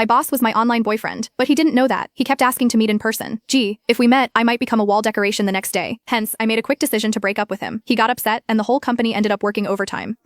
My boss was my online boyfriend, but he didn't know that. He kept asking to meet in person. Gee, if we met, I might become a wall decoration the next day. Hence, I made a quick decision to break up with him. He got upset, and the whole company ended up working overtime.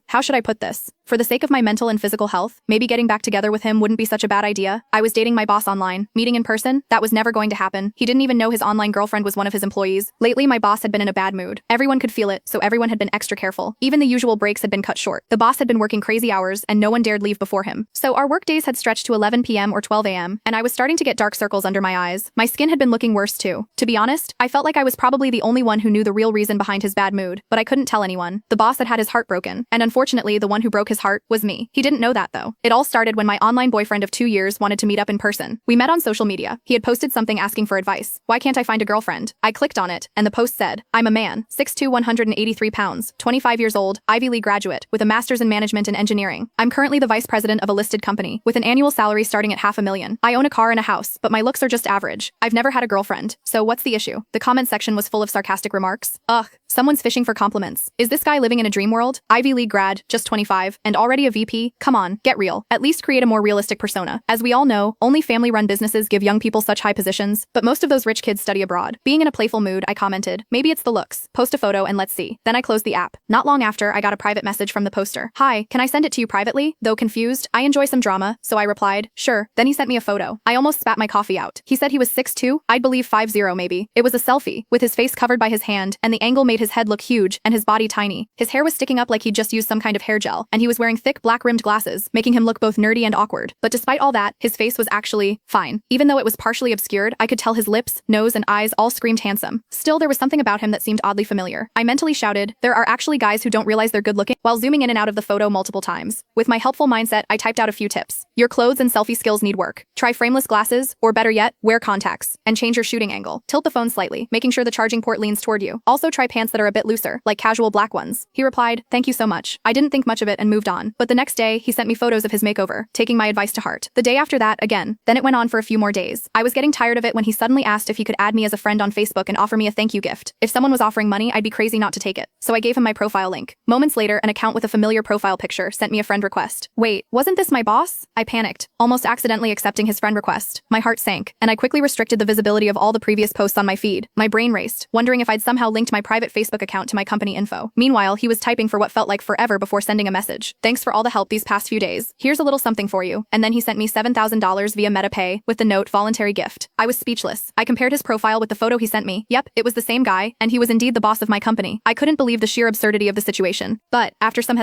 How should I put this? For the sake of my mental and physical health, maybe getting back together with him wouldn't be such a bad idea. I was dating my boss online. Meeting in person? That was never going to happen. He didn't even know his online girlfriend was one of his employees. Lately, my boss had been in a bad mood. Everyone could feel it, so everyone had been extra careful. Even the usual breaks had been cut short. The boss had been working crazy hours, and no one dared leave before him. So our work days had stretched to 11 p.m. or 12 a.m., and I was starting to get dark circles under my eyes. My skin had been looking worse too. To be honest, I felt like I was probably the only one who knew the real reason behind his bad mood, but I couldn't tell anyone. The boss had had his heart broken, and unfortunately, the one who broke his heart was me. He didn't know that though. It all started when my online boyfriend of 2 years wanted to meet up in person. We met on social media. He had posted something asking for advice. Why can't I find a girlfriend? I clicked on it, and the post said, I'm a man, 6'2", 183 pounds, 25 years old, Ivy League graduate, with a master's in management and engineering. I'm currently the vice president of a listed company, with an annual salary starting at $500,000. I own a car and a house, but my looks are just average. I've never had a girlfriend. So what's the issue? The comment section was full of sarcastic remarks. Ugh, someone's fishing for compliments. Is this guy living in a dream world? Ivy League grad, just 25, and already a VP? Come on, get real. At least create a more realistic persona. As we all know, only family-run businesses give young people such high positions, but most of those rich kids study abroad. Being in a playful mood, I commented, maybe it's the looks. Post a photo and let's see. Then I closed the app. Not long after, I got a private message from the poster. Hi, can I send it to you privately? Though confused, I enjoy some drama, so I replied, sure. Then he sent me a photo. I almost spat my coffee out. He said he was 6'2", I'd believe 5'0" maybe. It was a selfie, with his face covered by his hand, and the angle made his head look huge, and his body tiny. His hair was sticking up like he'd just used some kind of hair gel, and he was wearing thick black-rimmed glasses, making him look both nerdy and awkward. But despite all that, his face was actually fine. Even though it was partially obscured, I could tell his lips, nose, and eyes all screamed handsome. Still, there was something about him that seemed oddly familiar. I mentally shouted, there are actually guys who don't realize they're good looking, while zooming in and out of the photo multiple times. With my helpful mindset, I typed out a few tips. Your clothes and selfie skills need work. Try frameless glasses, or better yet, wear contacts, and change your shooting angle. Tilt the phone slightly, making sure the charging port leans toward you. Also try pants that are a bit looser, like casual black ones. He replied, thank you so much. I didn't think much of it and moved on. But the next day, he sent me photos of his makeover, taking my advice to heart. The day after that, again. Then it went on for a few more days. I was getting tired of it when he suddenly asked if he could add me as a friend on Facebook and offer me a thank you gift. If someone was offering money, I'd be crazy not to take it. So I gave him my profile link. Moments later, an account with a familiar profile picture sent me a friend request. Wait, wasn't this my boss? I panicked, almost accidentally accepting his friend request. My heart sank, and I quickly restricted the visibility of all the previous posts on my feed. My brain raced, wondering if I'd somehow linked my private Facebook account to my company info. Meanwhile, he was typing for what felt like forever before sending a message. Thanks for all the help these past few days. Here's a little something for you. And then he sent me $7,000 via MetaPay, with the note voluntary gift. I was speechless. I compared his profile with the photo he sent me. Yep, it was the same guy, and he was indeed the boss of my company. I couldn't believe the sheer absurdity of the situation. But, after some